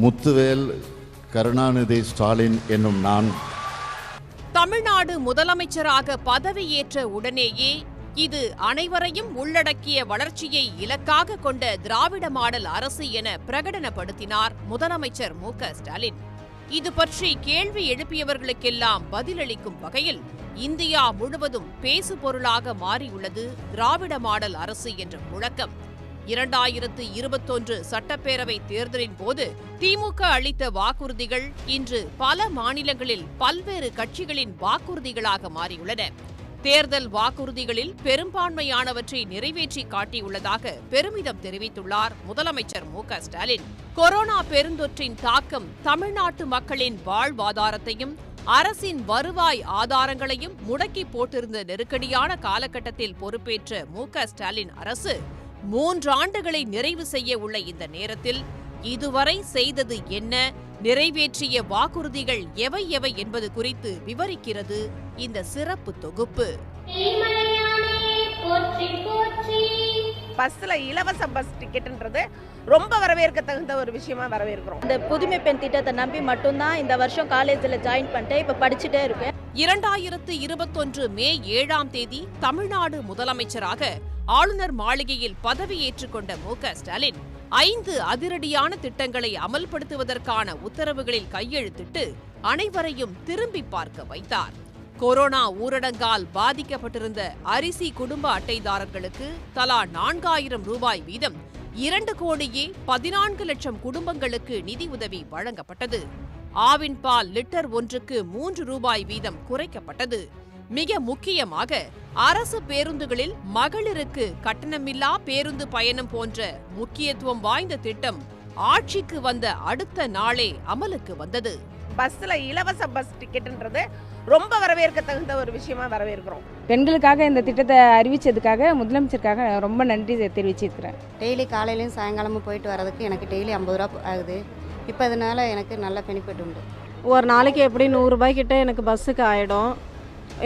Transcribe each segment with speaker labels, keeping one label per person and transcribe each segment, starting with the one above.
Speaker 1: முத்துவேல் கருணாநிதி ஸ்டாலின் என்னும் நான்
Speaker 2: தமிழ்நாடு முதலமைச்சராக பதவியேற்ற உடனேயே இது அனைவரையும் உள்ளடக்கிய வளர்ச்சியை இலக்காக கொண்ட திராவிட மாடல் அரசு என பிரகடனப்படுத்தினார் முதலமைச்சர் மு.க.ஸ்டாலின். இது பற்றி கேள்வி எழுப்பியவர்களுக்கெல்லாம் பதிலளிக்கும் வகையில் இந்தியா முழுவதும் பேசுபொருளாக மாறியுள்ளது திராவிட மாடல் அரசு என்ற முழக்கம். 2021 சட்டப்பேரவை தேர்தலின் போது திமுக அளித்த வாக்குறுதிகள் இன்று பல மாநிலங்களில் பல்வேறு கட்சிகளின் வாக்குறுதிகளாக மாறியுள்ளன. தேர்தல் வாக்குறுதிகளில் பெரும்பான்மையானவற்றை நிறைவேற்றி காட்டியுள்ளதாக பெருமிதம் தெரிவித்துள்ளார் முதலமைச்சர் மு.க.ஸ்டாலின். கொரோனா பெருந்தொற்றின் தாக்கம் தமிழ்நாட்டு மக்களின் வாழ்வாதாரத்தையும் அரசின் வருவாய் ஆதாரங்களையும் முடக்கி போட்டிருந்த நெருக்கடியான காலகட்டத்தில் பொறுப்பேற்ற மு.க.ஸ்டாலின் அரசு 3 ஆண்டுகளை நிறைவு செய்ய உள்ள இந்த நேரத்தில் இதுவரை செய்தது என்ன, நிறைவேற்றிய வாக்குறுதிகள் எவை எவை என்பது குறித்து விவரிக்கிறது இந்த சிறப்பு தொகுப்பு.
Speaker 3: பஸ்ல இலவச பஸ் டிக்கெட்ன்றது ரொம்ப வரவேற்க தகுந்த ஒரு விஷயமா வரவேற்கிறோம்.
Speaker 4: இந்த புதுமை பெண் திட்டத்தை நம்பி மட்டும்தான் இந்த வருஷம் காலேஜில் ஜாயின் பண்ணிட்டேன். இப்ப படிச்சுட்டே இருக்கேன்.
Speaker 2: 2021 மே 7ஆம் தேதி தமிழ்நாடு முதலமைச்சராக ஆளுநர் மாளிகையில் பதவியேற்றுக் கொண்ட மு.க.ஸ்டாலின் 5 அதிரடியான திட்டங்களை அமல்படுத்துவதற்கான உத்தரவுகளில் கையெழுத்திட்டு அனைவரையும் திரும்பி பார்க்க வைத்தார். கொரோனா ஊரடங்கால் பாதிக்கப்பட்டிருந்த அரிசி குடும்ப அட்டைதாரர்களுக்கு தலா 4000 ரூபாய் வீதம் 2,14,00,000 குடும்பங்களுக்கு நிதி உதவி வழங்கப்பட்டது. ஆவின் பால் லிட்டர் ஒன்றுக்கு 3 ரூபாய் வீதம் குறைக்கப்பட்டது. மிக முக்கியமாக அரசு பேருந்துகளில் மகளிருக்கு கட்டணமில்லா பேருந்து பயணம் போன்ற முக்கியத்துவம் வாய்ந்த திட்டம் ஆட்சிக்கு வந்த அடுத்த நாளே அமலுக்கு வந்தது.
Speaker 3: பஸ்ல இலவச பஸ் டிக்கெட்ன்றது ரொம்ப வரவேற்க தகுந்த ஒரு விஷயமா வரவேற்கிறோம்.
Speaker 5: பெண்களுக்காக இந்த திட்டத்தை அறிவிச்சதுக்காக முதலமைச்சருக்காக ரொம்ப நன்றி தெரிவிச்சிருக்கிறேன்.
Speaker 6: டெய்லி காலையிலையும் சாயங்காலமும் போயிட்டு வரதுக்கு எனக்கு டெய்லி 50 ரூபா ஆகுது. இப்போ அதனால எனக்கு நல்ல பெனிஃபிட் உண்டு.
Speaker 7: ஒரு நாளைக்கு எப்படி 100 ரூபாய் கிட்ட எனக்கு பஸ்ஸுக்கு ஆகிடும்.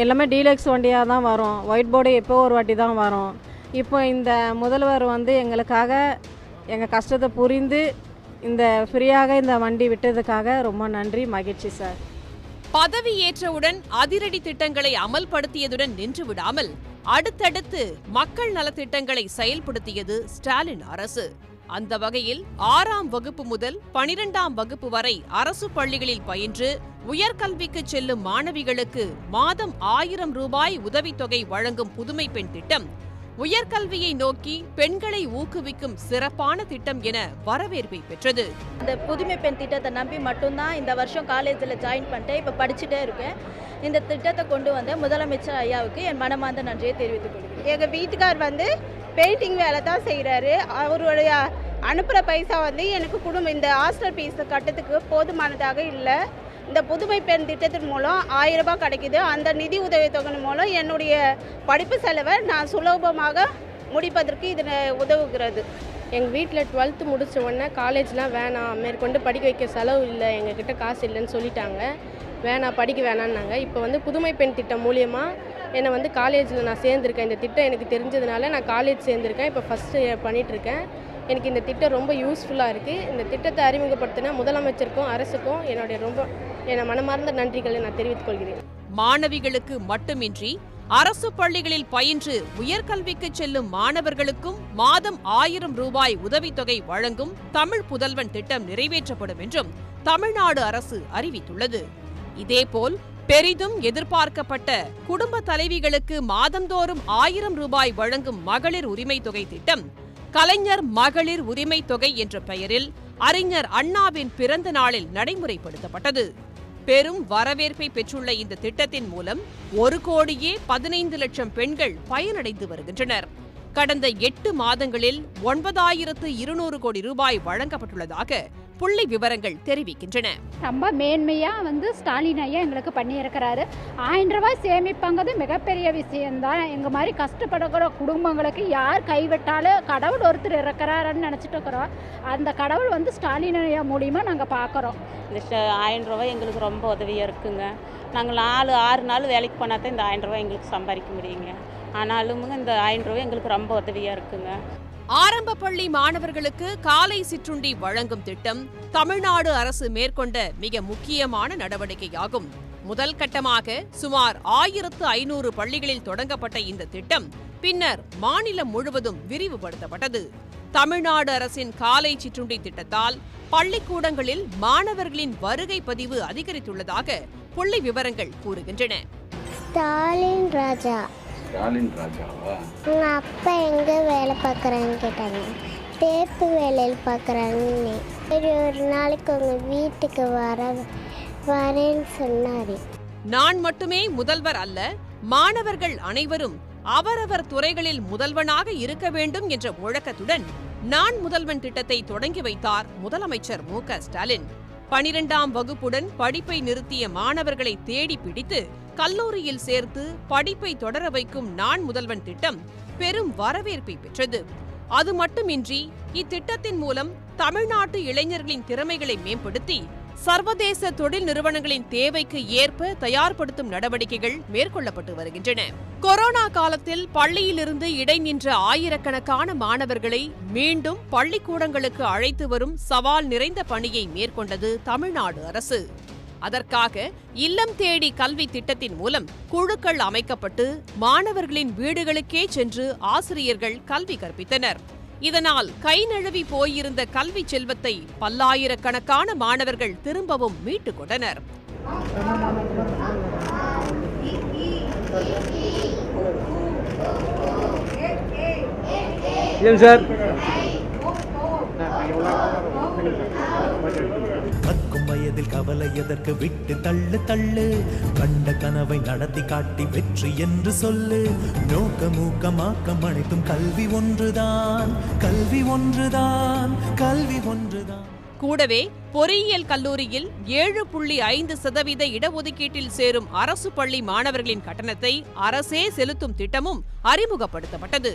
Speaker 7: எல்லாமே டீலக்ஸ் வண்டியாக தான் வரும். ஒயிட் போர்டு எப்போ ஒரு வாட்டி தான் வரும். இப்போ இந்த முதல்வர் எங்களுக்காக எங்கள் கஷ்டத்தை புரிந்து இந்த ஃப்ரீயாக இந்த வண்டி விட்டதுக்காக ரொம்ப நன்றி, மகிழ்ச்சி சார்.
Speaker 2: பதவியேற்றவுடன் அதிரடி திட்டங்களை அமல்படுத்தியதுடன் நின்று விடாமல் அடுத்தடுத்து மக்கள் நலத்திட்டங்களை செயல்படுத்தியது ஸ்டாலின் அரசு. அந்த வகையில் 6ஆம் வகுப்பு முதல் 12ஆம் வகுப்பு வரை அரசு பள்ளிகளில் பயின்று உயர்கல்விக்கு செல்லும் மாணவிகளுக்கு மாதம் 1000 ரூபாய் உதவித்தொகை வழங்கும் புதுமை பெண் திட்டம் உயர்கல்வியை நோக்கி பெண்களை ஊக்குவிக்கும் சிறப்பான திட்டம் என வரவேற்பை பெற்றது.
Speaker 4: இந்த புதுமை பெண் திட்டத்தை நம்பி மட்டும்தான் இந்த வருஷம் காலேஜில் ஜாயின் பண்ணிட்டேன். இப்போ படிச்சுட்டே இருக்கேன். இந்த திட்டத்தை கொண்டு வந்த முதலமைச்சர் ஐயாவுக்கு என் மனமார்ந்த நன்றியை தெரிவித்துக் கொள்கிறேன்.
Speaker 8: எங்கள் வீட்டுக்கார் பெயிண்டிங் வேலை தான் செய்கிறாரு. அவருடைய அனுப்புகிற பைசா எனக்கு குடும்பம் இந்த ஹாஸ்டல் ஃபீஸ் கட்டத்துக்கு போதுமானதாக இல்லை. இந்த புதுமை பெண் திட்டத்தின் மூலம் 1000 ரூபாய் கிடைக்குது. அந்த நிதி உதவித்தொகை மூலம் என்னுடைய படிப்பு செலவை நான் சுலபமாக முடிப்பதற்கு இது உதவுகிறது.
Speaker 9: எங்கள் வீட்டில் 12th முடித்த உடனே காலேஜ்லாம் வேணாம், மேற்கொண்டு படிக்க வைக்க செலவு இல்லை, எங்ககிட்ட காசு இல்லைன்னு சொல்லிட்டாங்க. வேணாம், படிக்க வேணான்னாங்க. இப்போ புதுமை பெண் திட்டம் மூலியமாக என்னை காலேஜில் நான் சேர்ந்துருக்கேன். இந்த திட்டம் எனக்கு தெரிஞ்சதுனால நான் காலேஜ் சேர்ந்துருக்கேன். இப்போ ஃபஸ்ட்டு பண்ணிகிட்ருக்கேன். எனக்கு இந்த திட்டம் ரொம்ப யூஸ்ஃபுல்லாக இருக்குது. இந்த திட்டத்தை அறிமுகப்படுத்தின முதலமைச்சருக்கும் அரசுக்கும் என்னை மனமார்ந்த நன்றிகளை நான் தெரிவித்துக் கொள்கிறேன்.
Speaker 2: மாணவிகளுக்கு மட்டுமின்றி அரசு பள்ளிகளில் பயின்று உயர்கல்விக்கு செல்லும் மாணவர்களுக்கும் மாதம் 1000 ரூபாய் உதவித்தொகை வழங்கும் தமிழ் புதல்வன் திட்டம் நிறைவேற்றப்படும் என்றும் தமிழ்நாடு அரசு அறிவித்துள்ளது. இதேபோல் பெரிதும் எதிர்பார்க்கப்பட்ட குடும்ப தலைவிகளுக்கு மாதந்தோறும் 1000 ரூபாய் வழங்கும் மகளிர் உரிமை தொகை திட்டம் கலைஞர் மகளிர் உரிமை தொகை என்ற பெயரில் அறிஞர் அண்ணாவின் பிறந்த நாளில் நடைமுறைப்படுத்தப்பட்டது. பெரும் வரவேற்பை பெற்றுள்ள இந்த திட்டத்தின் மூலம் 1,15,00,000 பெண்கள் பயனடைந்து வருகின்றனர். கடந்த 8 மாதங்களில் 9,200 கோடி ரூபாய் வழங்கப்பட்டுள்ளதாக புள்ளி விவரங்கள் தெரிவிக்கின்றன.
Speaker 10: ரொம்ப மேன்மையா ஸ்டாலின் ஐயா எங்களுக்கு பண்ணியிருக்கிறாரு. 1000 ரூபாய் சேமிப்பாங்கிறது மிகப்பெரிய விஷயம்தான். எங்க மாதிரி கஷ்டப்படுகிற குடும்பங்களுக்கு யார் கைவிட்டாலும் கடவுள் ஒருத்தர் இருக்கிறாருன்னு நினைச்சிட்டு இருக்கிறோம். அந்த கடவுள் ஸ்டாலின் ஐயா மூலியமா நாங்க பாக்குறோம்.
Speaker 11: இந்த 1000 ரூபாய் எங்களுக்கு ரொம்ப உதவியா இருக்குங்க. நாங்கள் 6 நாள் வேலைக்கு போனால் தான் இந்த 1000 ரூபாய் எங்களுக்கு சம்பாதிக்க முடியுங்க. ஆனாலும் இந்த 1000 ரூபாய் எங்களுக்கு ரொம்ப உதவியா இருக்குங்க.
Speaker 2: ஆரம்ப பள்ளி மாணவர்களுக்கு காலை சிற்றுண்டி வழங்கும் திட்டம் தமிழ்நாடு அரசு மேற்கொண்ட மிக முக்கியமான நடவடிக்கையாகும். முதல் கட்டமாக சுமார் 1500 பள்ளிகளில் தொடங்கப்பட்ட இந்த திட்டம் பின்னர் மாநிலம் முழுவதும் விரிவுபடுத்தப்பட்டது. தமிழ்நாடு அரசின் காலை சிற்றுண்டி திட்டத்தால் பள்ளிக்கூடங்களில் மாணவர்களின் வருகை பதிவு அதிகரித்துள்ளதாக புள்ளி விவரங்கள் கூறுகின்றன.
Speaker 12: ஸ்டாலின் ராஜா. ஸ்டாலின் ராஜாவா? உங்க அப்பா எங்க வேலை பார்க்கறான்னு கேட்டாங்க. தேப்பு வேலையில் பார்க்கறான்னு. ஒரு நாளைக்கு உங்க வீட்டுக்கு வரேன்னு சொன்னாரு.
Speaker 2: நான் மட்டுமே முதல்வர் அல்ல, மாணவர்கள் அனைவரும் அவரவர் துறைகளில் முதல்வனாக இருக்க வேண்டும் என்ற முழக்கத்துடன் நான் முதல்வன் திட்டத்தை தொடங்கி வைத்தார் முதலமைச்சர் மு.க. ஸ்டாலின். 12ஆம் வகுப்புடன் படிப்பை நிறுத்திய மாணவர்களை தேடி பிடித்து கல்லூரியில் சேர்த்து படிப்பை தொடர வைக்கும் நான் முதல்வன் திட்டம் பெரும் வரவேற்பை பெற்றது. அது மட்டுமின்றி இத்திட்டத்தின் மூலம் தமிழ்நாட்டு இளைஞர்களின் திறமைகளை மேம்படுத்தி சர்வதேச தொழில் நிறுவனங்களின் தேவைக்கு ஏற்ப தயார்படுத்தும் நடவடிக்கைகள் மேற்கொள்ளப்பட்டு வருகின்றன. கொரோனா காலத்தில் பள்ளியிலிருந்து இடைநின்ற ஆயிரக்கணக்கான மாணவர்களை மீண்டும் பள்ளிக்கூடங்களுக்கு அழைத்து வரும் சவால் நிறைந்த பணியை மேற்கொண்டது தமிழ்நாடு அரசு. அதற்காக இல்லம் தேடி கல்வி திட்டத்தின் மூலம் குழுக்கள் அமைக்கப்பட்டு மாணவர்களின் வீடுகளுக்கே சென்று ஆசிரியர்கள் கல்வி கற்பித்தனர். இதனால் கை நழுவி போயிருந்த கல்வி செல்வத்தை பல்லாயிரக்கணக்கான மாணவர்கள் திரும்பவும் மீட்டுக் கொண்டனர்.
Speaker 13: கற்கும் வயதில் கவலை எதற்கு விட்டு தள்ளு தள்ளு, கண்ட கனவை நடத்தி காட்டி வெற்றி என்று சொல்லு. நோக்கமூக்கமாக்கம் அனைத்தும் கல்வி ஒன்றுதான், கல்வி ஒன்றுதான், கல்வி ஒன்றுதான்.
Speaker 2: கூடவே பொறியியல் கல்லூரியில் 7.5% இடஒதுக்கீட்டில் சேரும் அரசு பள்ளி மாணவர்களின் கட்டணத்தை அரசே செலுத்தும் திட்டமும் அறிமுகப்படுத்தப்பட்டது.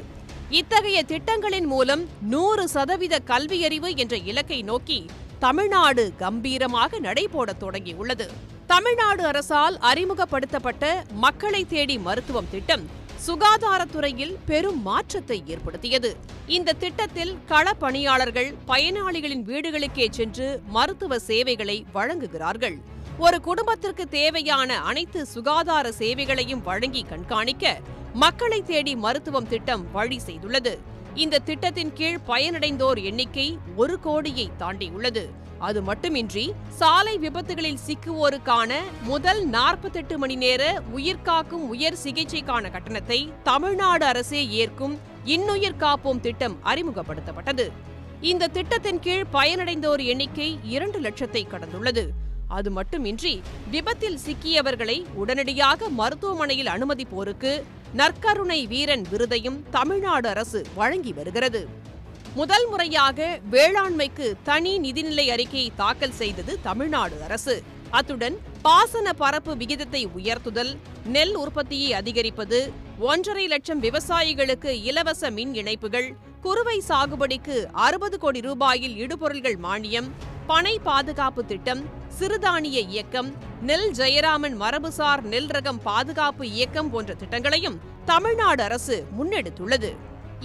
Speaker 2: இத்தகைய திட்டங்களின் மூலம் 100% கல்வியறிவு என்ற இலக்கை நோக்கி தமிழ்நாடு கம்பீரமாக நடைபோடத் தொடங்கியுள்ளது. தமிழ்நாடு அரசால் அறிமுகப்படுத்தப்பட்ட மக்களை தேடி மருத்துவம் திட்டம் சுகாதாரத்துறையில் பெரும் மாற்றத்தை ஏற்படுத்தியது. இந்த திட்டத்தில் களப்பணியாளர்கள் பயனாளிகளின் வீடுகளுக்கே சென்று மருத்துவ சேவைகளை வழங்குகிறார்கள். ஒரு குடும்பத்திற்கு தேவையான அனைத்து சுகாதார சேவைகளையும் வழங்கி கண்காணிக்க மக்களை தேடி மருத்துவம் திட்டம் வழி செய்துள்ளது. இந்த திட்டத்தின் கீழ் பயனடைந்தோர் எண்ணிக்கை 1 கோடியை தாண்டியுள்ளது. அது மட்டுமின்றி சாலை விபத்துகளில் சிக்குவோருக்கான முதல் 48 மணி நேர உயிர்காக்கும் உயர் சிகிச்சைக்கான கட்டணத்தை தமிழ்நாடு அரசே ஏற்கும் இன்னுயிர் காப்போம் திட்டம் அறிமுகப்படுத்தப்பட்டது. இந்த திட்டத்தின் கீழ் பயனடைந்தோர் எண்ணிக்கை 2 லட்சத்தை கடந்துள்ளது. அது மட்டுமின்றி விபத்தில் சிக்கியவர்களை உடனடியாக மருத்துவமனையில் அனுமதிப்போருக்கு நற்கருணை வீரன் விருதையும் தமிழ்நாடு அரசு வழங்கி வருகிறது. முதல் முறையாக வேளாண்மைக்கு தனி நிதிநிலை அறிக்கையை தாக்கல் செய்தது தமிழ்நாடு அரசு. அத்துடன் பாசன பரப்பு விகிதத்தை உயர்த்துதல், நெல் உற்பத்தியை அதிகரிப்பது, 1.5 லட்சம் விவசாயிகளுக்கு இலவச மின் இணைப்புகள், குறுவை சாகுபடிக்கு 60 கோடி ரூபாயில் இடுபொருள்கள் மானியம், பனை பாதுகாப்பு திட்டம், சிறுதானிய இயக்கம், நெல் ஜெயராமன் மரபுசார் நெல் ரகம் பாதுகாப்பு இயக்கம் போன்ற திட்டங்களையும் தமிழ்நாடு அரசு முன்னெடுத்துள்ளது.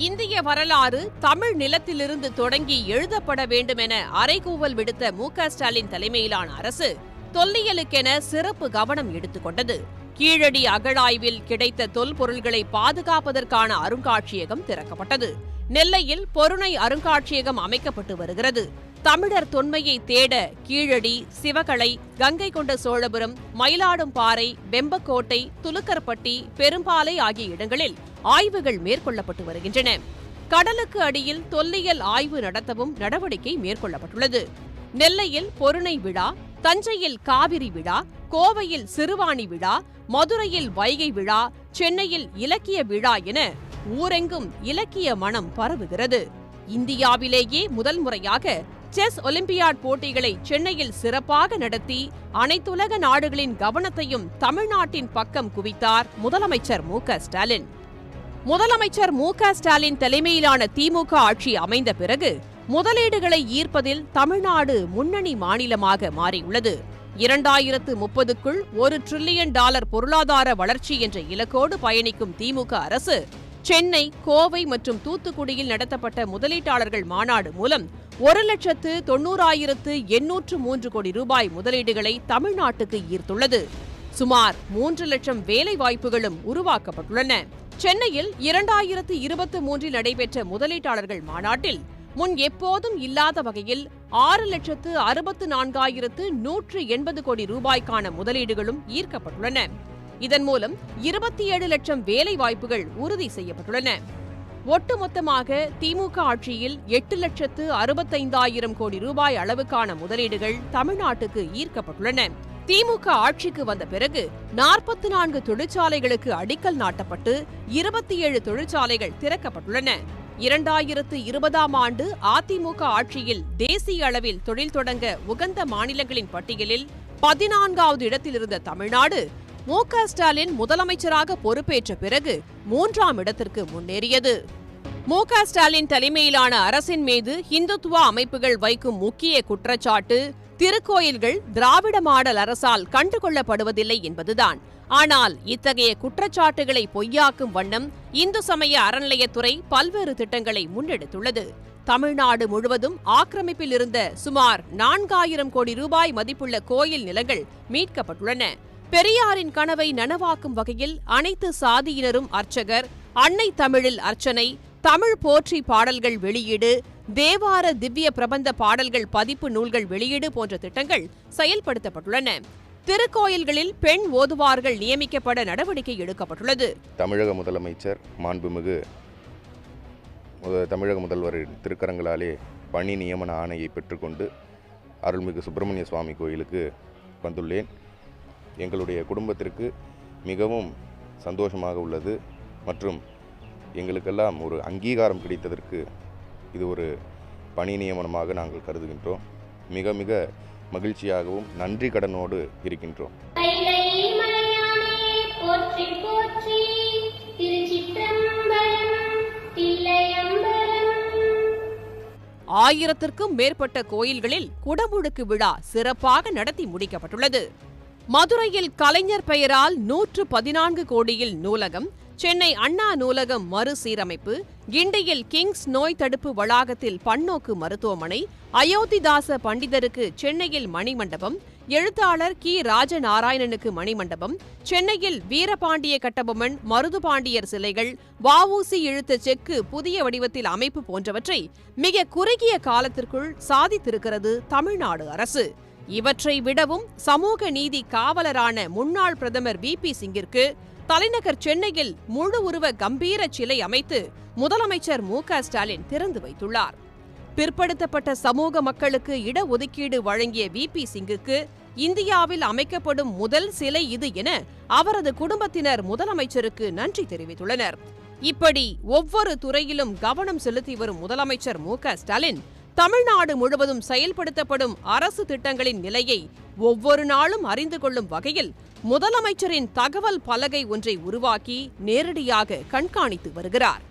Speaker 2: இந்திய வரலாறு தமிழ் நிலத்திலிருந்து தொடங்கி எழுதப்பட வேண்டும் என அறைகூவல் விடுத்த மு.க. ஸ்டாலின் தலைமையிலான அரசு தொல்லியலுக்கென சிறப்பு கவனம் எடுத்துக்கொண்டது. கீழடி அகழாய்வில் கிடைத்த தொல்பொருள்களை பாதுகாப்பதற்கான அருங்காட்சியகம் திறக்கப்பட்டது. நெல்லையில் பொருணை அருங்காட்சியகம் அமைக்கப்பட்டு வருகிறது. தமிழர் தொன்மையை தேட கீழடி, சிவகளை, கங்கை கொண்ட சோழபுரம், மயிலாடும்பாறை, வெம்பக்கோட்டை, துலுக்கர்பட்டி, பெரும்பாலை ஆகிய இடங்களில் ஆய்வுகள் மேற்கொள்ளப்பட்டு வருகின்றன. கடலுக்கு அடியில் தொல்லியல் ஆய்வு நடத்தவும் நடவடிக்கை மேற்கொள்ளப்பட்டுள்ளது. நெல்லையில் பொருணை விழா, தஞ்சையில் காவிரி விழா, கோவையில் சிறுவாணி விழா, மதுரையில் வைகை விழா, சென்னையில் இலக்கிய விழா என ஊரெங்கும் இலக்கிய மனம் பரவுகிறது. இந்தியாவிலேயே முதல் முறையாக செஸ் ஒலிம்பியாட் போட்டிகளை சென்னையில் சிறப்பாக நடத்தி அனைத்துலக நாடுகளின் கவனத்தையும் தமிழ்நாட்டின் பக்கம் குவித்தார் முதலமைச்சர் மு.க. ஸ்டாலின். முதலமைச்சர் மு.க. ஸ்டாலின் தலைமையிலான திமுக ஆட்சி அமைந்த பிறகு முதலீடுகளை ஈர்ப்பதில் தமிழ்நாடு முன்னணி மாநிலமாக மாறியுள்ளது. 2030க்குள் $1 டிரில்லியன் பொருளாதார வளர்ச்சி என்ற இலக்கோடு பயணிக்கும் திமுக அரசு சென்னை, கோவை மற்றும் தூத்துக்குடியில் நடத்தப்பட்ட முதலீட்டாளர்கள் மாநாடு மூலம் 1,90,803 கோடி ரூபாய் முதலீடுகளை தமிழ்நாட்டுக்கு ஈர்த்துள்ளது. சுமார் 3 லட்சம் வேலை வாய்ப்புகளும் உருவாக்கப்பட்டுள்ளன. சென்னையில் 2023 நடைபெற்ற முதலீட்டாளர்கள் மாநாட்டில் முன் எப்போதும் இல்லாத வகையில் 6,64,180 கோடி ரூபாய்க்கான முதலீடுகளும் ஈர்க்கப்பட்டுள்ளன. இதன் மூலம் 27 லட்சம் வேலை வாய்ப்புகள் உறுதி செய்யப்பட்டுள்ளன. ஒட்டுமொத்தமாக திமுக ஆட்சியில் 8,65,000 கோடி ரூபாய் அளவுக்கான முதலீடுகள் தமிழ்நாட்டுக்கு ஈர்க்கப்பட்டுள்ளன. திமுக ஆட்சிக்கு வந்த பிறகு 44 தொழிற்சாலைகளுக்கு அடிக்கல் நாட்டப்பட்டு 27 தொழிற்சாலைகள் திறக்கப்பட்டுள்ளன. 2020ஆம் ஆண்டு அதிமுக ஆட்சியில் தேசிய அளவில் தொழில் தொடங்க உகந்த மாநிலங்களின் பட்டியலில் 14வது இடத்தில் இருந்த தமிழ்நாடு மு.க. ஸ்டாலின் முதலமைச்சராக பொறுப்பேற்ற பிறகு 3ஆம் இடத்திற்கு முன்னேறியது. மு.க. ஸ்டாலின் தலைமையிலான அரசின் மீது இந்துத்துவ அமைப்புகள் வைக்கும் முக்கிய குற்றச்சாட்டு திருக்கோயில்கள் திராவிட மாடல் அரசால் கண்டுகொள்ளப்படுவதில்லை என்பதுதான். ஆனால் இத்தகைய குற்றச்சாட்டுகளை பொய்யாக்கும் வண்ணம் இந்து சமய அறநிலையத்துறை பல்வேறு திட்டங்களை முன்னெடுத்துள்ளது. தமிழ்நாடு முழுவதும் ஆக்கிரமிப்பில் இருந்த சுமார் 4,000 கோடி ரூபாய் மதிப்புள்ள கோயில் நிலங்கள் மீட்கப்பட்டுள்ளன. பெரியாரின் கனவை நனவாக்கும் வகையில் அனைத்து சாதியினரும் அர்ச்சகர், அன்னை தமிழில் அர்ச்சனை, தமிழ் போற்றி பாடல்கள் வெளியீடு, தேவார திவ்ய பிரபந்த பாடல்கள் பதிப்பு நூல்கள் வெளியீடு போன்ற திட்டங்கள் செயல்படுத்தப்பட்டுள்ளன. திருக்கோயில்களில் பெண் ஓதுவார்கள் நியமிக்கப்பட நடவடிக்கை எடுக்கப்பட்டுள்ளது.
Speaker 14: தமிழக முதலமைச்சர் மாண்புமிகு தமிழக முதல்வரின் திருக்கரங்களாலே பணி நியமன ஆணையை பெற்றுக்கொண்டு அருள்மிகு சுப்பிரமணிய சுவாமி கோயிலுக்கு வந்துள்ளேன். எங்களுடைய குடும்பத்திற்கு மிகவும் சந்தோஷமாக உள்ளது மற்றும் எங்களுக்கெல்லாம் ஒரு அங்கீகாரம் கிடைத்ததற்கு இது ஒரு பணி நியமனமாக நாங்கள் கருதுகின்றோம். மிக மிக மகிழ்ச்சியாகவும் நன்றி கடனோடு இருக்கின்றோம்.
Speaker 2: ஆயிரத்திற்கும் மேற்பட்ட கோயில்களில் குடமுழுக்கு விழா சிறப்பாக நடத்தி முடிக்கப்பட்டுள்ளது. மதுரையில் கலைஞர் பெயரால் 114 கோடியில் நூலகம், சென்னை அண்ணா நூலகம் மறுசீரமைப்பு, கிண்டியில் கிங்ஸ் நோய் தடுப்பு வளாகத்தில் பன்னோக்கு மருத்துவமனை, அயோத்திதாச பண்டிதருக்கு சென்னையில் மணிமண்டபம், எழுத்தாளர் கி. ராஜநாராயணனுக்கு மணிமண்டபம், சென்னையில் வீரபாண்டிய கட்டபொம்மன், மருதுபாண்டியர் சிலைகள், வ.உ.சி. இழுத்த செக்கு புதிய வடிவத்தில் அமைப்பு போன்றவற்றை மிக குறுகிய காலத்திற்குள் சாதித்திருக்கிறது தமிழ்நாடு அரசு. இவற்றை விடவும் சமூக நீதி காவலரான முன்னாள் பிரதமர் வி.பி. சிங்கிற்கு தலைநகர் சென்னையில் முழு உருவ கம்பீர சிலை அமைத்து முதலமைச்சர் மு.க. ஸ்டாலின் திறந்து வைத்துள்ளார். பிற்படுத்தப்பட்ட சமூக மக்களுக்கு இடஒதுக்கீடு வழங்கிய வி.பி. சிங்குக்கு இந்தியாவில் அமைக்கப்படும் முதல் சிலை இது என அவரது குடும்பத்தினர் முதலமைச்சருக்கு நன்றி தெரிவித்துள்ளனர். இப்படி ஒவ்வொரு துறையிலும் கவனம் செலுத்தி வரும் முதலமைச்சர் மு.க. ஸ்டாலின் தமிழ்நாடு முழுவதும் செயல்படுத்தப்படும் அரசு திட்டங்களின் நிலையை ஒவ்வொரு நாளும் அறிந்து கொள்ளும் வகையில் முதலமைச்சரின் தகவல் பலகை ஒன்றை உருவாக்கி நேரடியாக கண்காணித்து வருகிறார்.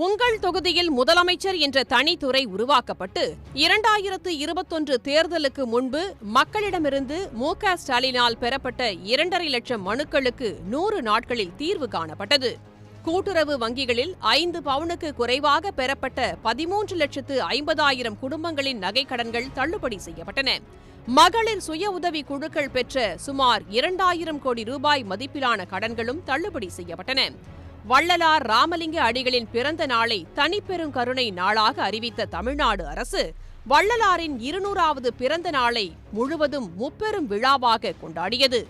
Speaker 2: உங்கள் தொகுதியில் முதலமைச்சர் என்ற தனித்துறை உருவாக்கப்பட்டு 2021 தேர்தலுக்கு முன்பு மக்களிடமிருந்து மு.க. ஸ்டாலினால் பெறப்பட்ட 2.5 லட்சம் மனுக்களுக்கு 100 நாட்களில் தீர்வு காணப்பட்டது. கூட்டுறவு வங்கிகளில் 5 பவுனுக்கு குறைவாக பெறப்பட்ட 13,50,000 குடும்பங்களின் நகைக்கடன்கள் தள்ளுபடி செய்யப்பட்டன. மகளிர் சுய உதவி குழுக்கள் பெற்ற சுமார் 2,000 கோடி ரூபாய் மதிப்பிலான கடன்களும் தள்ளுபடி செய்யப்பட்டன. வள்ளலார் ராமலிங்க அடிகளின் பிறந்த நாளை தனிப்பெரும் கருணை நாளாக அறிவித்த தமிழ்நாடு அரசு வள்ளலாரின் 200வது பிறந்த நாளை முழுவதும் முப்பெரும் விழாவாக கொண்டாடியது.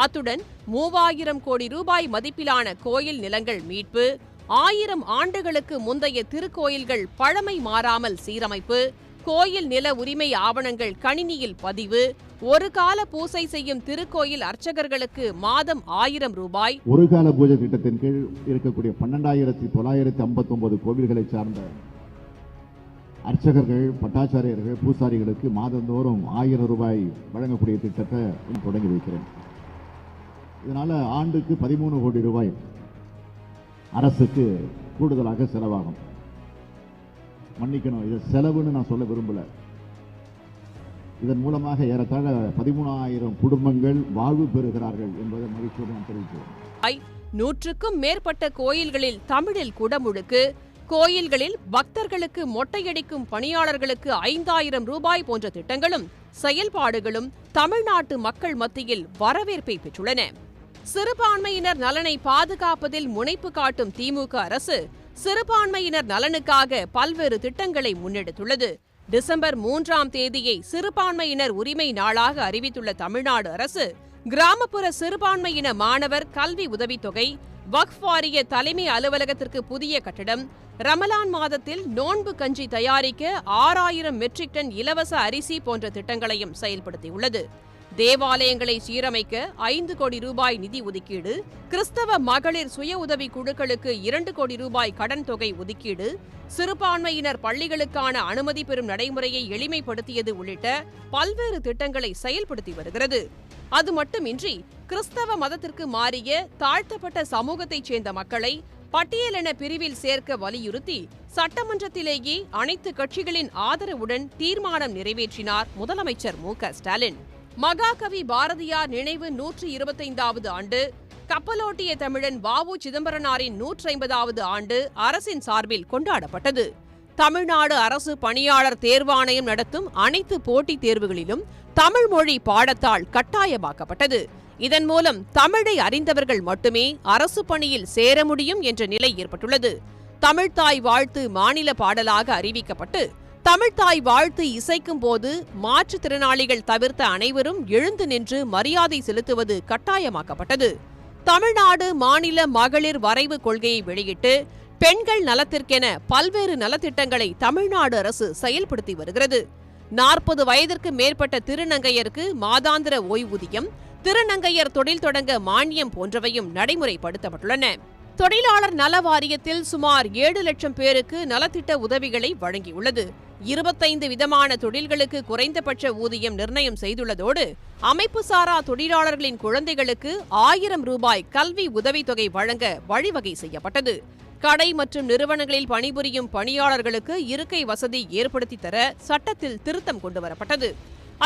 Speaker 2: அத்துடன் 3,000 கோடி ரூபாய் மதிப்பிலான கோயில் நிலங்கள் மீட்பு, 1000 ஆண்டுகளுக்கு முந்தைய திருக்கோயில்கள் பழமை மாறாமல் சீரமைப்பு, கோயில் நில உரிமை ஆவணங்கள் கணினியில் பதிவு, ஒரு கால பூசை செய்யும் திருக்கோயில் அர்ச்சகர்களுக்கு மாதம் 1000 ரூபாய்,
Speaker 15: ஒரு கால பூஜை திட்டத்தின் கீழ் இருக்கக்கூடிய 12,959 கோவில்களை சார்ந்த அர்ச்சகர்கள், பட்டாச்சாரியர்கள், பூசாரிகளுக்கு மாதந்தோறும் 1000 ரூபாய் வழங்கக்கூடிய திட்டத்தை தொடங்கி வைக்கிறேன். இதனால ஆண்டுக்கு 13 கோடி ரூபாய் அரசுக்கு கூடுதலாக செலவாகும். மன்னிக்கணும், இது செலவுன்னு நான் சொல்ல விரும்பல. இதன் மூலமாக ஏறத்தாழ 13,000 குடும்பங்கள் வாழ்வு பெறுகிறார்கள் என்பதை மகிழ்ச்சியோடு நான் தெரிவிக்கிறேன்.
Speaker 2: 100க்கும் மேற்பட்ட கோயில்களில் தமிழில் குடமுழுக்கு, கோயில்களில் பக்தர்களுக்கு மொட்டையடிக்கும் பணியாளர்களுக்கு 5,000 ரூபாய் போன்ற திட்டங்களும் செயல்பாடுகளும் தமிழ்நாட்டு மக்கள் மத்தியில் வரவேற்பை பெற்றுள்ளன. சிறுபான்மையினர் நலனை பாதுகாப்பதில் முனைப்பு காட்டும் திமுக அரசு சிறுபான்மையினர் நலனுக்காக பல்வேறு திட்டங்களை முன்னெடுத்துள்ளது. டிசம்பர் 3ஆம் தேதியை சிறுபான்மையினர் உரிமை நாளாக அறிவித்துள்ள தமிழ்நாடு அரசு கிராமப்புற சிறுபான்மையின மாணவர் கல்வி உதவித்தொகை, வக்ஃப் வாரிய தலைமை அலுவலகத்திற்கு புதிய கட்டடம், ரமலான் மாதத்தில் நோன்பு கஞ்சி தயாரிக்க 6,000 மெட்ரிக் டன் இலவச அரிசி போன்ற திட்டங்களையும் செயல்படுத்தியுள்ளது. தேவாலயங்களை சீரமைக்க 5 கோடி ரூபாய் நிதி ஒதுக்கீடு, கிறிஸ்தவ மகளிர் சுய உதவி குழுக்களுக்கு 2 கோடி ரூபாய் கடன் தொகை ஒதுக்கீடு, சிறுபான்மையினர் பள்ளிகளுக்கான அனுமதி பெறும் நடைமுறையை எளிமைப்படுத்தியது உள்ளிட்ட பல்வேறு திட்டங்களை செயல்படுத்தி வருகிறது. அது மட்டுமின்றி கிறிஸ்தவ மதத்திற்கு மாறிய தாழ்த்தப்பட்ட சமூகத்தைச் சேர்ந்த மக்களை பட்டியலென பிரிவில் சேர்க்க வலியுறுத்தி சட்டமன்றத்திலேயே அனைத்து கட்சிகளின் ஆதரவுடன் தீர்மானம் நிறைவேற்றினார் முதலமைச்சர் மு.க.ஸ்டாலின். மகாகவி பாரதியார் நினைவு 125வது ஆண்டு, கப்பலோட்டிய தமிழன் வ.உ. சிதம்பரனாரின் 150வது ஆண்டு அரசின் சார்பில் கொண்டாடப்பட்டது. தமிழ்நாடு அரசு பணியாளர் தேர்வாணையம் நடத்தும் அனைத்து போட்டித் தேர்வுகளிலும் தமிழ் மொழி பாடத்தால் கட்டாயமாக்கப்பட்டது. இதன் மூலம் தமிழை அறிந்தவர்கள் மட்டுமே அரசு பணியில் சேர முடியும் என்ற நிலை ஏற்பட்டுள்ளது. தமிழ்த்தாய் வாழ்த்து மாநில பாடலாக அறிவிக்கப்பட்டு தமிழ்த்தாய் வாழ்த்து இசைக்கும் போது மாற்றுத்திறனாளிகள் தவிர்த்த அனைவரும் எழுந்து நின்று மரியாதை செலுத்துவது கட்டாயமாக்கப்பட்டது. தமிழ்நாடு மாநில மகளிர் வரைவு கொள்கையை வெளியிட்டு பெண்கள் நலத்திற்கென பல்வேறு நலத்திட்டங்களை தமிழ்நாடு அரசு செயல்படுத்தி வருகிறது. 40 வயதிற்கு மேற்பட்ட திருநங்கையருக்கு மாதாந்திர ஓய்வூதியம், திருநங்கையர் தொழில் தொடங்க மானியம் போன்றவையும் நடைமுறைப்படுத்தப்பட்டுள்ளன. தொழிலாளர் நல வாரியத்தில் சுமார் 7 லட்சம் பேருக்கு நலத்திட்ட உதவிகளை வழங்கியுள்ளது. 25 விதமான தொழில்களுக்கு குறைந்தபட்ச ஊதியம் நிர்ணயம் செய்துள்ளதோடு அமைப்புசாரா தொழிலாளர்களின் குழந்தைகளுக்கு 1000 ரூபாய் கல்வி உதவித்தொகை வழங்க வழிவகை செய்யப்பட்டது. கடை மற்றும் நிறுவனங்களில் பணிபுரியும் பணியாளர்களுக்கு இருக்கை வசதி ஏற்படுத்தி தர சட்டத்தில் திருத்தம் கொண்டுவரப்பட்டது.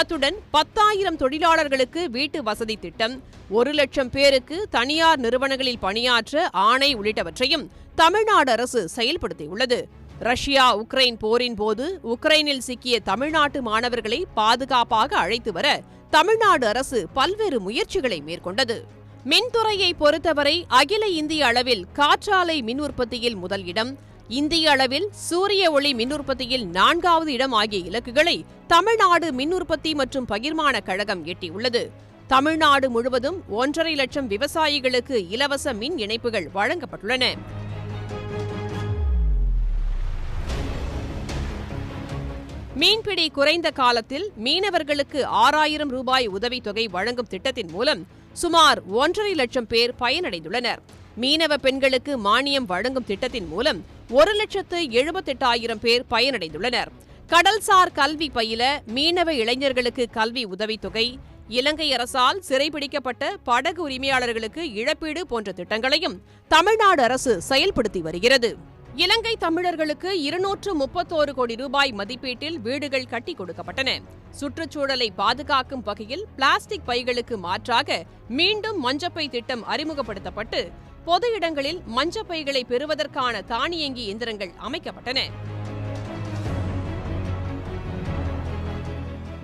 Speaker 2: அத்துடன் 10,000 தொழிலாளர்களுக்கு வீட்டு வசதி திட்டம், 1 லட்சம் பேருக்கு தனியார் நிறுவனங்களில் பணியாற்ற ஆணை உள்ளிட்டவற்றையும் தமிழ்நாடு அரசு செயல்படுத்தியுள்ளது. ரஷ்யா உக்ரைன் போரின் போது உக்ரைனில் சிக்கிய தமிழ்நாட்டு மாணவர்களை பாதுகாப்பாக அழைத்து வர தமிழ்நாடு அரசு பல்வேறு முயற்சிகளை மேற்கொண்டது. மின்துறையை பொறுத்தவரை அகில இந்திய அளவில் காற்றாலை மின் உற்பத்தியில் முதல் இடம், இந்திய அளவில் சூரிய ஒளி மின் உற்பத்தியில் 4வது இடம் ஆகிய இலக்குகளை தமிழ்நாடு மின் உற்பத்தி மற்றும் பகிர்மான கழகம் எட்டியுள்ளது. தமிழ்நாடு முழுவதும் 1.5 லட்சம் விவசாயிகளுக்கு இலவச மின் இணைப்புகள் வழங்கப்பட்டுள்ளன. மீன்பிடி குறைந்த காலத்தில் மீனவர்களுக்கு 6,000 ரூபாய் உதவித்தொகை வழங்கும் திட்டத்தின் மூலம் சுமார் 1.5 லட்சம் பேர் பயனடைந்துள்ளனர். மீனவ பெண்களுக்கு மானியம் வழங்கும் திட்டத்தின் மூலம் 1,78,000 பேர் பயனடைந்துள்ளனர். கடல்சார் கல்வி பயில மீனவ இளைஞர்களுக்கு கல்வி உதவித்தொகை, இலங்கை அரசால் சிறைபிடிக்கப்பட்ட படகு உரிமையாளர்களுக்கு இழப்பீடு போன்ற திட்டங்களையும் தமிழ்நாடு அரசு செயல்படுத்தி வருகிறது. இலங்கை தமிழர்களுக்கு 231 கோடி ரூபாய் மதிப்பீட்டில் வீடுகள் கட்டி கொடுக்கப்பட்டன. சுற்றுச்சூழலை பாதுகாக்கும் வகையில் பிளாஸ்டிக் பைகளுக்கு மாற்றாக மீண்டும் மஞ்சப்பை திட்டம் அறிமுகப்படுத்தப்பட்டு பொது இடங்களில் மஞ்சப்பைகளை பெறுவதற்கான தானியங்கி இயந்திரங்கள் அமைக்கப்பட்டன.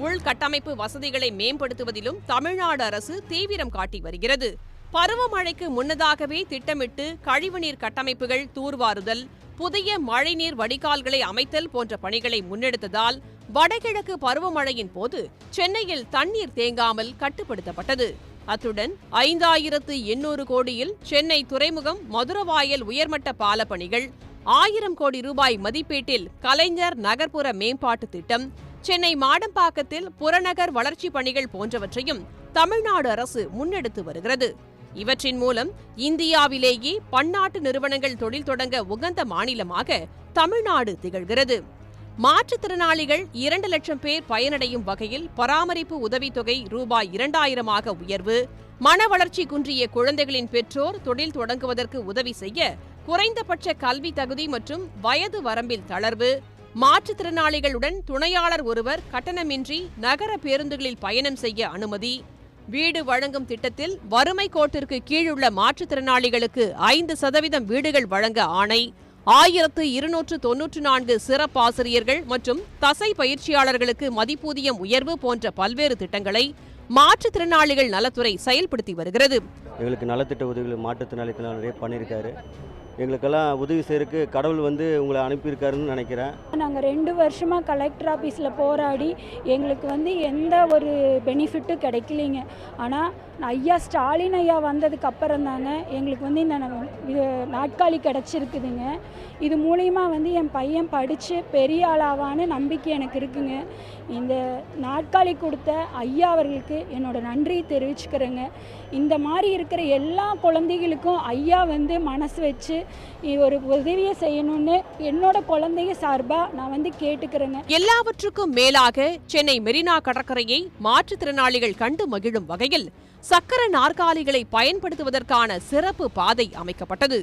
Speaker 2: உள்கட்டமைப்பு வசதிகளை மேம்படுத்துவதிலும் தமிழ்நாடு அரசு தீவிரம் காட்டி வருகிறது. பருவமழைக்கு முன்னதாகவே திட்டமிட்டு கழிவுநீர் கட்டமைப்புகள் தூர்வாருதல், புதிய மழைநீர் வடிகால்களை அமைத்தல் போன்ற பணிகளை முன்னெடுத்ததால் வடகிழக்கு பருவமழையின் போது சென்னையில் தண்ணீர் தேங்காமல் கட்டுப்படுத்தப்பட்டது. அத்துடன் 5,800 கோடியில் சென்னை துறைமுகம் மதுரவாயல் உயர்மட்ட பால பணிகள், 1000 கோடி ரூபாய் மதிப்பீட்டில் கலைஞர் நகர்ப்புற மேம்பாட்டு திட்டம், சென்னை மாடம்பாக்கத்தில் புறநகர் வளர்ச்சிப் பணிகள் போன்றவற்றையும் தமிழ்நாடு அரசு முன்னெடுத்து வருகிறது. இவற்றின் மூலம் இந்தியாவிலேயே பன்னாட்டு நிறுவனங்கள் தொழில் தொடங்க உகந்த மாநிலமாக தமிழ்நாடு திகழ்கிறது. மாற்றுத்திறனாளிகள் 2 லட்சம் பேர் பயனடையும் வகையில் பராமரிப்பு உதவித்தொகை ரூபாய் 2,000 உயர்வு, மன வளர்ச்சி குன்றிய குழந்தைகளின் பெற்றோர் தொழில் தொடங்குவதற்கு உதவி செய்ய குறைந்தபட்ச கல்வி தகுதி மற்றும் வயது வரம்பில் தளர்வு, மாற்றுத்திறனாளிகளுடன் துணையாளர் ஒருவர் கட்டணமின்றி நகர பேருந்துகளில் பயணம் செய்ய அனுமதி, வீடு வழங்கும் திட்டத்தில் வறுமை கோட்டிற்கு கீழுள்ள மாற்றுத்திறனாளிகளுக்கு 5% வீடுகள் வழங்க ஆணை, 1294 சிறப்பாசிரியர்கள் மற்றும் தசை பயிற்சியாளர்களுக்கு மதிப்பூதியம் உயர்வு போன்ற பல்வேறு திட்டங்களை மாற்றுத்திறனாளிகள் நலத்துறை செயல்படுத்தி வருகிறது.
Speaker 16: எங்களுக்கு நலத்திட்ட உதவிகள் மாற்றுத்திறனாளிகள் நிறைய பண்ணியிருக்காரு. எங்களுக்கெல்லாம் உதவி செய்யறதுக்கு கடவுள் உங்களை அனுப்பியிருக்காருன்னு நினைக்கிறேன்.
Speaker 10: நாங்கள் 2 வருஷமாக கலெக்டர் ஆஃபீஸில் போராடி எங்களுக்கு எந்த ஒரு பெனிஃபிட்டும் கிடைக்கலைங்க. ஆனால் ஐயா ஸ்டாலின் ஐயா வந்ததுக்கு அப்புறம் தாங்க எங்களுக்கு இந்த நாட்காலி கிடச்சிருக்குதுங்க. இது மூலிமா என் பையன் படித்து பெரிய ஆளாவான்னு நம்பிக்கை எனக்கு இருக்குங்க. இந்த நாட்காலி கொடுத்த ஐயா அவர்களுக்கு என்னோட நன்றி தெரிவிச்சுக்கிறேங்க. இந்த மாதிரி இருக்கிற எல்லா குழந்தைகளுக்கும் ஐயா மனசு வச்சு ஒரு உதவியை செய்யணும்னு என்னோட குழந்தைங்க சார்பாக நான் கேட்டுக்கிறேங்க.
Speaker 2: எல்லாவற்றுக்கும் மேலாக சென்னை மெரினா கடற்கரையை மாற்றுத்திறனாளிகள் கண்டு மகிழும் வகையில் சக்கர நாற்காலிகளை பயன்படுத்துவதற்கான சிறப்பு பாதை அமைக்கப்பட்டது.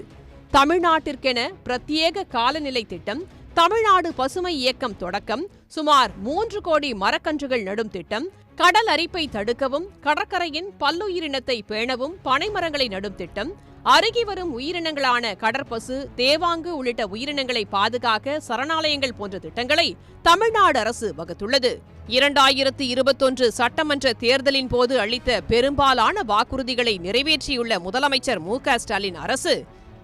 Speaker 2: தமிழ்நாட்டிற்கென பிரத்யேக காலநிலை திட்டம், தமிழ்நாடு பசுமை இயக்கம் தொடக்கம், சுமார் 3 கோடி மரக்கன்றுகள் நடும் திட்டம், கடல் அரிப்பை தடுக்கவும் கடற்கரையின் பல்லுயிரினத்தை பேணவும் பனைமரங்களை நடும் திட்டம், அருகி வரும் உயிரினங்களான கடற்பசு, தேவாங்கு உள்ளிட்ட உயிரினங்களை பாதுகாக்க சரணாலயங்கள் போன்ற திட்டங்களை தமிழ்நாடு அரசு வகுத்துள்ளது. 2021 சட்டமன்ற தேர்தலின் போது அளித்த பெரும்பாலான வாக்குறுதிகளை நிறைவேற்றியுள்ள முதலமைச்சர் மு.க.ஸ்டாலின் அரசு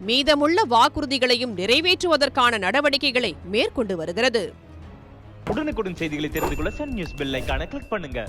Speaker 2: மீதமுள்ள வாக்குறுதிகளையும் நிறைவேற்றுவதற்கான நடவடிக்கைகளை மேற்கொண்டு வருகிறது.
Speaker 17: உடனுக்குடன் செய்திகளை தெரிந்து கொள்ள சன் நியூஸ் பெல் ஐகானை கிளிக் பண்ணுங்க.